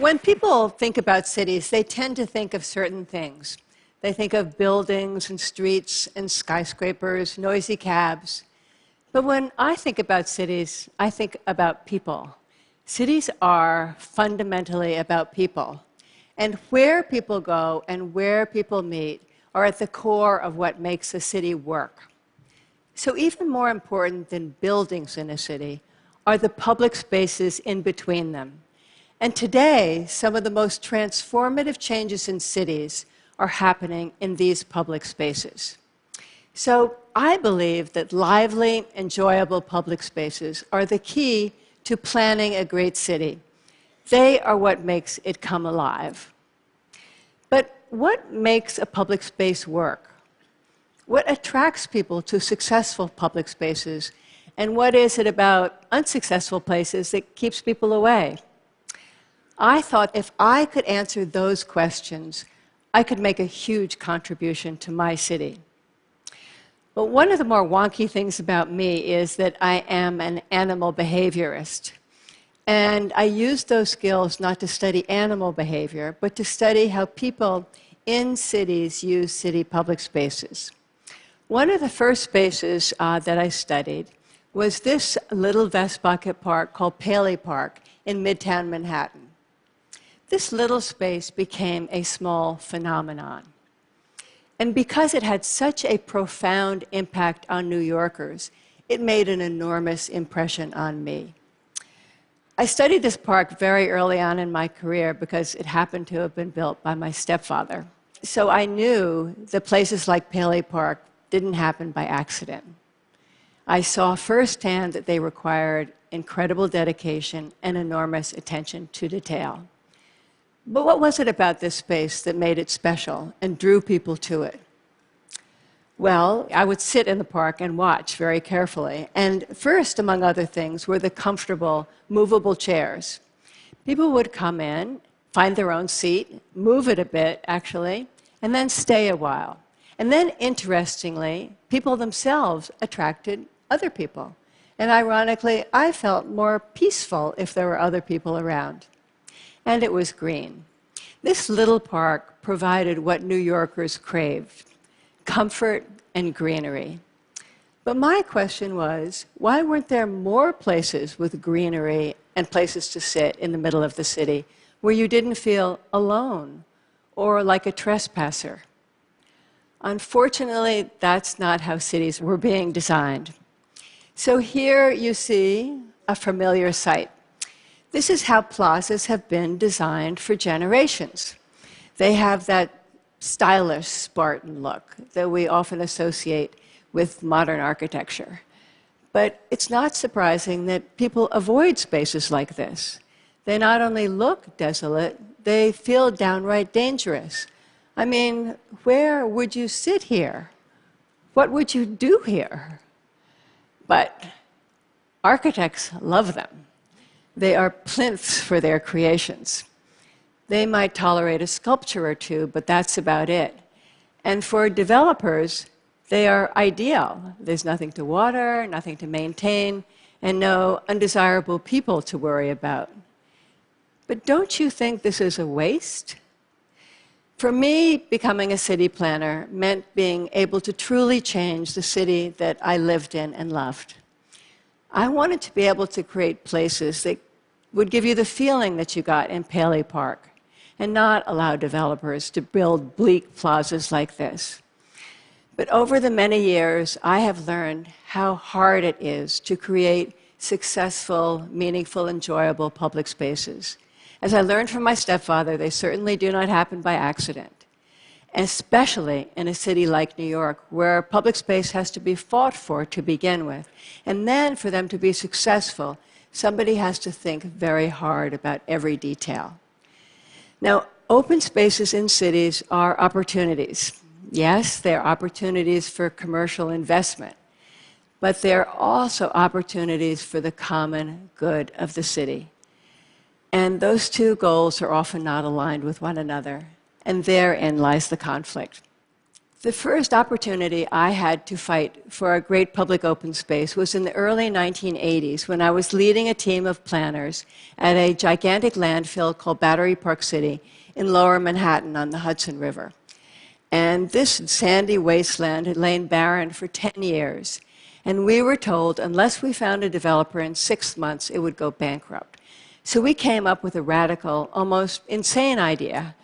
When people think about cities, they tend to think of certain things. They think of buildings and streets and skyscrapers, noisy cabs. But when I think about cities, I think about people. Cities are fundamentally about people. And where people go and where people meet are at the core of what makes a city work. So even more important than buildings in a city are the public spaces in between them. And today, some of the most transformative changes in cities are happening in these public spaces. So I believe that lively, enjoyable public spaces are the key to planning a great city. They are what makes it come alive. But what makes a public space work? What attracts people to successful public spaces? And what is it about unsuccessful places that keeps people away? I thought if I could answer those questions, I could make a huge contribution to my city. But one of the more wonky things about me is that I am an animal behaviorist. And I use those skills not to study animal behavior, but to study how people in cities use city public spaces. One of the first spaces that I studied was this little vest bucket park called Paley Park in Midtown Manhattan. This little space became a small phenomenon. And because it had such a profound impact on New Yorkers, it made an enormous impression on me. I studied this park very early on in my career because it happened to have been built by my stepfather. So I knew that places like Paley Park didn't happen by accident. I saw firsthand that they required incredible dedication and enormous attention to detail. But what was it about this space that made it special and drew people to it? Well, I would sit in the park and watch very carefully. And first, among other things, were the comfortable, movable chairs. People would come in, find their own seat, move it a bit, actually, and then stay a while. And then, interestingly, people themselves attracted other people. And ironically, I felt more peaceful if there were other people around. And it was green. This little park provided what New Yorkers craved: comfort and greenery. But my question was, why weren't there more places with greenery and places to sit in the middle of the city where you didn't feel alone or like a trespasser? Unfortunately, that's not how cities were being designed. So here you see a familiar sight. This is how plazas have been designed for generations. They have that stylish Spartan look that we often associate with modern architecture. But it's not surprising that people avoid spaces like this. They not only look desolate, they feel downright dangerous. I mean, where would you sit here? What would you do here? But architects love them. They are plinths for their creations. They might tolerate a sculpture or two, but that's about it. And for developers, they are ideal. There's nothing to water, nothing to maintain, and no undesirable people to worry about. But don't you think this is a waste? For me, becoming a city planner meant being able to truly change the city that I lived in and loved. I wanted to be able to create places that would give you the feeling that you got in Paley Park and not allow developers to build bleak plazas like this. But over the many years, I have learned how hard it is to create successful, meaningful, enjoyable public spaces. As I learned from my stepfather, they certainly do not happen by accident, especially in a city like New York, where public space has to be fought for to begin with. And then, for them to be successful, somebody has to think very hard about every detail. Now, open spaces in cities are opportunities. Yes, they're opportunities for commercial investment, but they're also opportunities for the common good of the city. And those two goals are often not aligned with one another, and therein lies the conflict. The first opportunity I had to fight for a great public open space was in the early 1980s when I was leading a team of planners at a gigantic landfill called Battery Park City in Lower Manhattan on the Hudson River. And this sandy wasteland had lain barren for 10 years. And we were told unless we found a developer in 6 months, it would go bankrupt. So we came up with a radical, almost insane idea.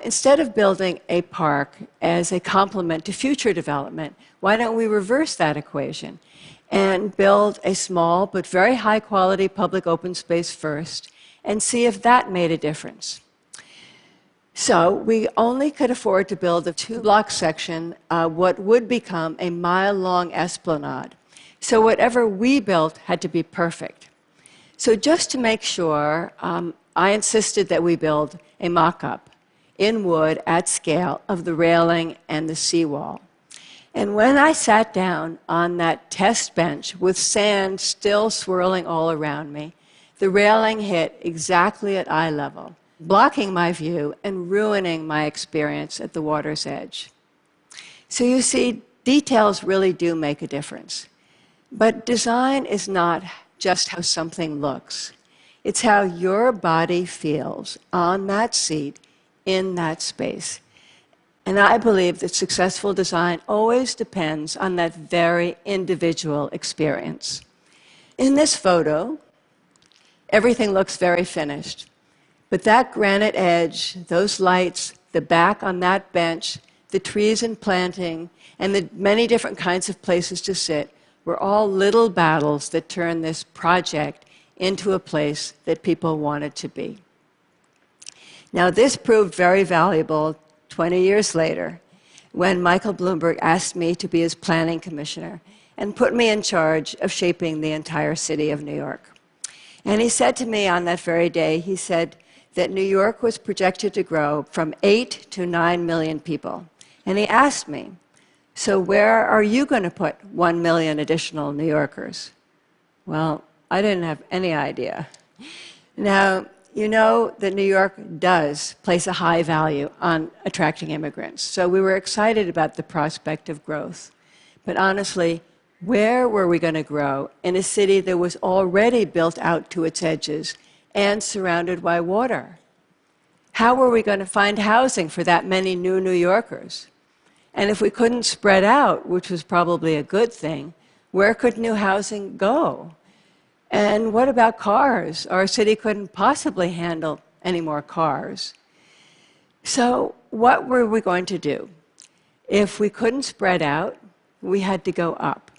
Instead of building a park as a complement to future development, why don't we reverse that equation and build a small but very high-quality public open space first and see if that made a difference? So we only could afford to build a 2-block section, what would become a mile-long esplanade. So whatever we built had to be perfect. So just to make sure, I insisted that we build a mock-up in wood at scale of the railing and the seawall. And when I sat down on that test bench with sand still swirling all around me, the railing hit exactly at eye level, blocking my view and ruining my experience at the water's edge. So you see, details really do make a difference. But design is not just how something looks. It's how your body feels on that seat in that space. And I believe that successful design always depends on that very individual experience. In this photo, everything looks very finished. But that granite edge, those lights, the back on that bench, the trees and planting, and the many different kinds of places to sit were all little battles that turned this project into a place that people wanted to be. Now, this proved very valuable 20 years later when Michael Bloomberg asked me to be his planning commissioner and put me in charge of shaping the entire city of New York. And he said to me on that very day, he said that New York was projected to grow from 8 to 9 million people. And he asked me, so where are you going to put 1 million additional New Yorkers? Well, I didn't have any idea. Now, you know that New York does place a high value on attracting immigrants. So we were excited about the prospect of growth. But honestly, where were we going to grow in a city that was already built out to its edges and surrounded by water? How were we going to find housing for that many new New Yorkers? And if we couldn't spread out, which was probably a good thing, where could new housing go? And what about cars? Our city couldn't possibly handle any more cars. So what were we going to do? If we couldn't spread out, we had to go up.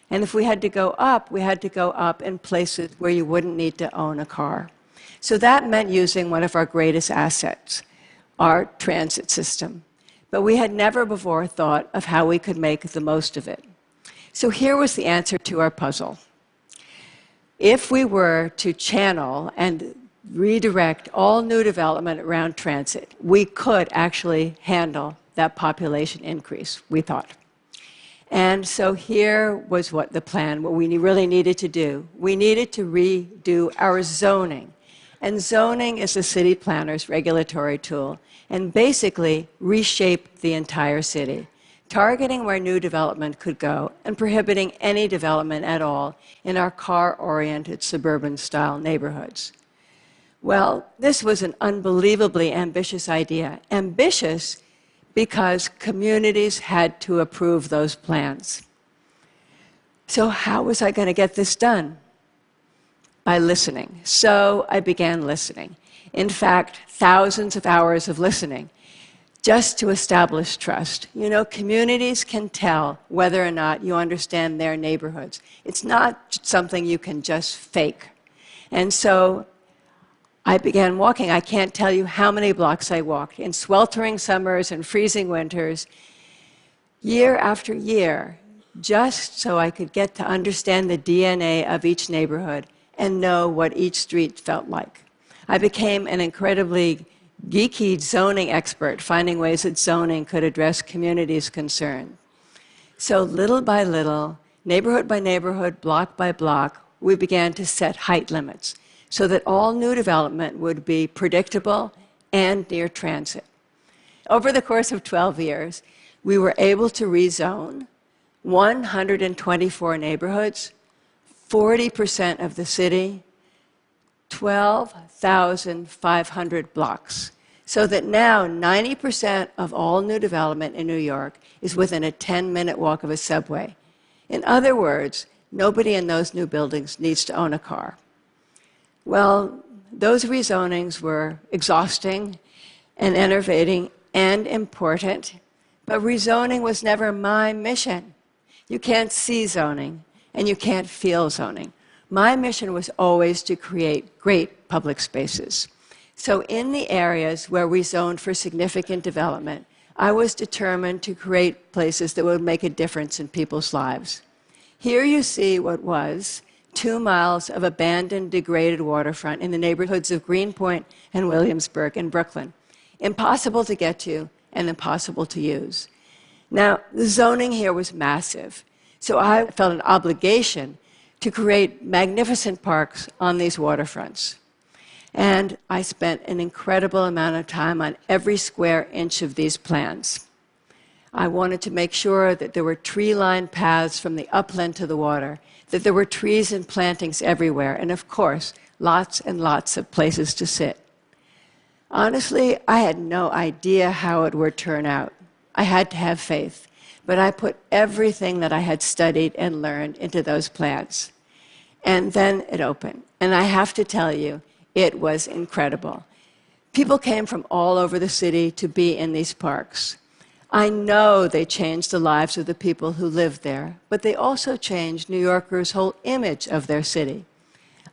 And if we had to go up, we had to go up in places where you wouldn't need to own a car. So that meant using one of our greatest assets, our transit system. But we had never before thought of how we could make the most of it. So here was the answer to our puzzle. If we were to channel and redirect all new development around transit, we could actually handle that population increase, we thought. And so here was what the plan, what we really needed to do. We needed to redo our zoning. And zoning is a city planner's regulatory tool, and basically reshape the entire city, targeting where new development could go and prohibiting any development at all in our car-oriented suburban-style neighborhoods. Well, this was an unbelievably ambitious idea. Ambitious because communities had to approve those plans. So how was I going to get this done? By listening. So I began listening. In fact, thousands of hours of listening just to establish trust. You know, communities can tell whether or not you understand their neighborhoods. It's not something you can just fake. And so I began walking. I can't tell you how many blocks I walked in sweltering summers and freezing winters, year after year, just so I could get to understand the DNA of each neighborhood and know what each street felt like. I became an incredibly geeky zoning expert, finding ways that zoning could address communities' concern. So little by little, neighborhood by neighborhood, block by block, we began to set height limits so that all new development would be predictable and near transit. Over the course of 12 years, we were able to rezone 124 neighborhoods, 40% of the city, 12,500 blocks, so that now 90% of all new development in New York is within a 10-minute walk of a subway. In other words, nobody in those new buildings needs to own a car. Well, those rezonings were exhausting and enervating and important, but rezoning was never my mission. You can't see zoning, and you can't feel zoning. My mission was always to create great public spaces. So in the areas where we zoned for significant development, I was determined to create places that would make a difference in people's lives. Here you see what was 2 miles of abandoned, degraded waterfront in the neighborhoods of Greenpoint and Williamsburg in Brooklyn. Impossible to get to and impossible to use. Now, the zoning here was massive, so I felt an obligation to create magnificent parks on these waterfronts. And I spent an incredible amount of time on every square inch of these plans. I wanted to make sure that there were tree-lined paths from the upland to the water, that there were trees and plantings everywhere, and of course, lots and lots of places to sit. Honestly, I had no idea how it would turn out. I had to have faith, but I put everything that I had studied and learned into those plans. And then it opened, and I have to tell you, it was incredible. People came from all over the city to be in these parks. I know they changed the lives of the people who lived there, but they also changed New Yorkers' whole image of their city.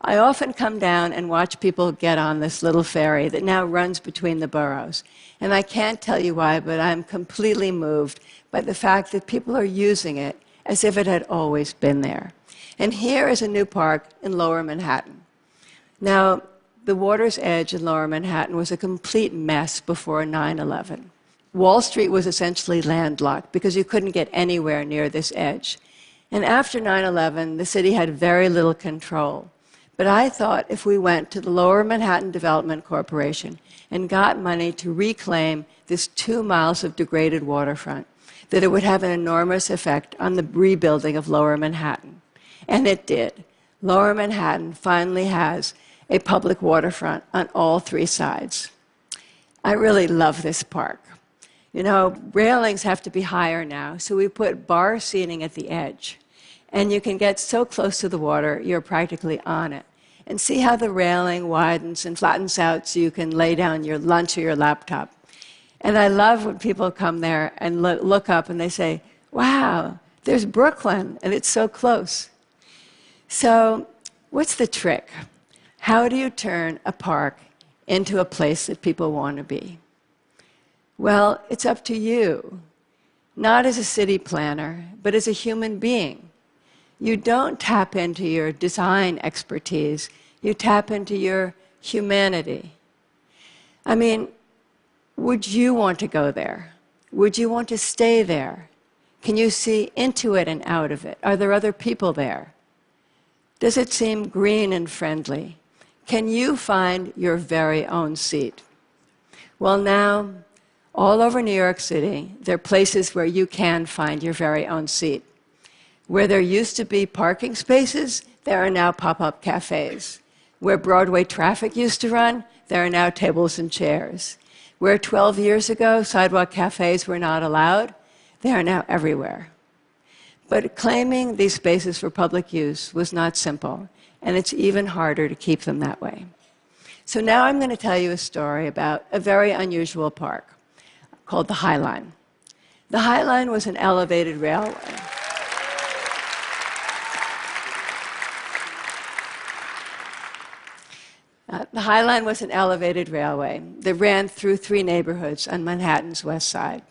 I often come down and watch people get on this little ferry that now runs between the boroughs. And I can't tell you why, but I'm completely moved by the fact that people are using it as if it had always been there. And here is a new park in Lower Manhattan. Now, the water's edge in Lower Manhattan was a complete mess before 9/11. Wall Street was essentially landlocked because you couldn't get anywhere near this edge. And after 9/11, the city had very little control. But I thought if we went to the Lower Manhattan Development Corporation and got money to reclaim this 2 miles of degraded waterfront, that it would have an enormous effect on the rebuilding of Lower Manhattan. And it did. Lower Manhattan finally has a public waterfront on all 3 sides. I really love this park. You know, railings have to be higher now, so we put bar seating at the edge. And you can get so close to the water, you're practically on it. And see how the railing widens and flattens out so you can lay down your lunch or your laptop. And I love when people come there and look up and they say, wow, there's Brooklyn, and it's so close. So what's the trick? How do you turn a park into a place that people want to be? Well, it's up to you, not as a city planner, but as a human being. You don't tap into your design expertise, you tap into your humanity. I mean, would you want to go there? Would you want to stay there? Can you see into it and out of it? Are there other people there? Does it seem green and friendly? Can you find your very own seat? Well, now, all over New York City, there are places where you can find your very own seat. Where there used to be parking spaces, there are now pop-up cafes. Where Broadway traffic used to run, there are now tables and chairs. Where 12 years ago sidewalk cafes were not allowed, they are now everywhere. But claiming these spaces for public use was not simple, and it's even harder to keep them that way. So now I'm going to tell you a story about a very unusual park called the High Line. The High Line was an elevated railway. The High Line was an elevated railway that ran through 3 neighborhoods on Manhattan's west side.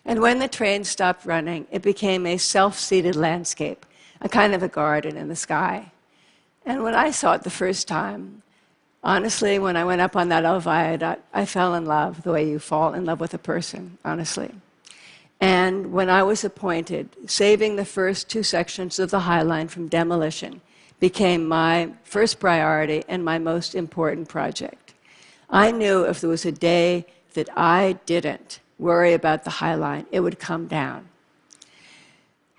And when the train stopped running, it became a self-seated landscape, a kind of a garden in the sky. And when I saw it the first time, honestly, when I went up on that viaduct, I fell in love the way you fall in love with a person, honestly. And when I was appointed, saving the first 2 sections of the High Line from demolition became my first priority and my most important project. I knew if there was a day that I didn't worry about the High Line. It would come down.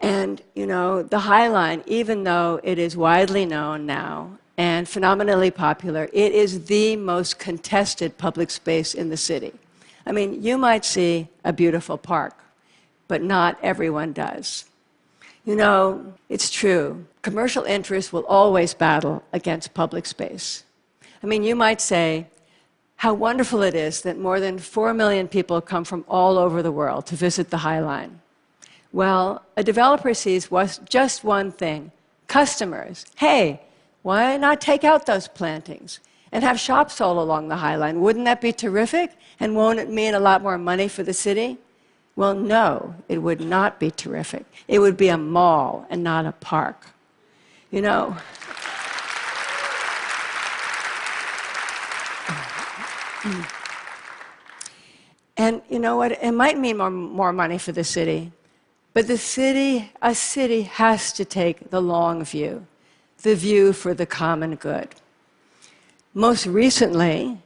And, you know, the High Line, even though it is widely known now and phenomenally popular, it is the most contested public space in the city. I mean, you might see a beautiful park, but not everyone does. You know, it's true. Commercial interests will always battle against public space. I mean, you might say, how wonderful it is that more than 4 million people come from all over the world to visit the High Line. Well, a developer sees just one thing: customers. Hey, why not take out those plantings and have shops all along the High Line? Wouldn't that be terrific? And won't it mean a lot more money for the city? Well, no, it would not be terrific. It would be a mall and not a park. You know, and you know what? It might mean more money for the city, but a city has to take the long view, the view for the common good. Most recently,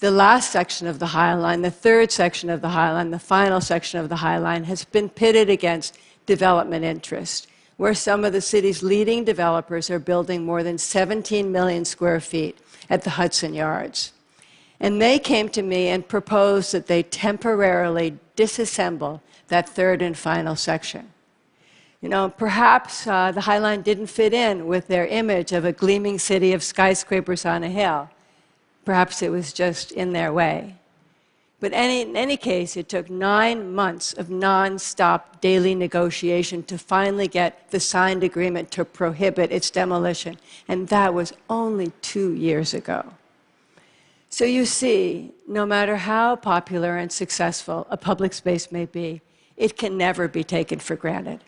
the last section of the High Line, the third section of the High Line, the final section of the High Line, has been pitted against development interest, where some of the city's leading developers are building more than 17 million square feet at the Hudson Yards. And they came to me and proposed that they temporarily disassemble that third and final section. You know, perhaps the High Line didn't fit in with their image of a gleaming city of skyscrapers on a hill. Perhaps it was just in their way. But in any case, it took 9 months of non-stop daily negotiation to finally get the signed agreement to prohibit its demolition. And that was only 2 years ago. So you see, no matter how popular and successful a public space may be, it can never be taken for granted.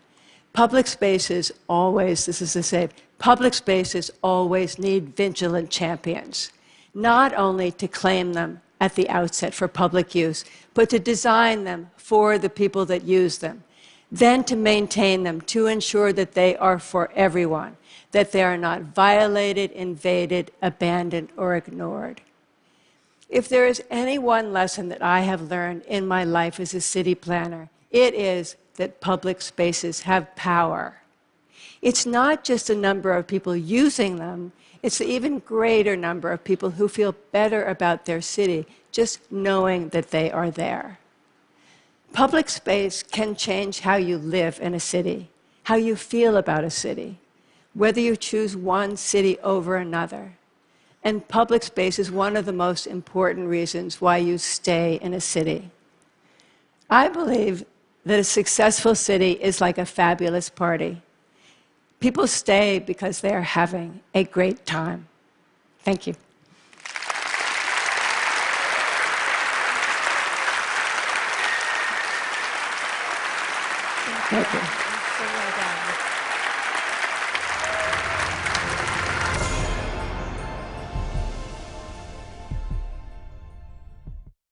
Public spaces always, this is the same, public spaces always need vigilant champions, not only to claim them at the outset for public use, but to design them for the people that use them, then to maintain them, to ensure that they are for everyone, that they are not violated, invaded, abandoned, or ignored. If there is any one lesson that I have learned in my life as a city planner, it is that public spaces have power. It's not just a number of people using them, it's an even greater number of people who feel better about their city just knowing that they are there. Public space can change how you live in a city, how you feel about a city, whether you choose one city over another. And public space is one of the most important reasons why you stay in a city. I believe that a successful city is like a fabulous party. People stay because they are having a great time. Thank you. Thank you.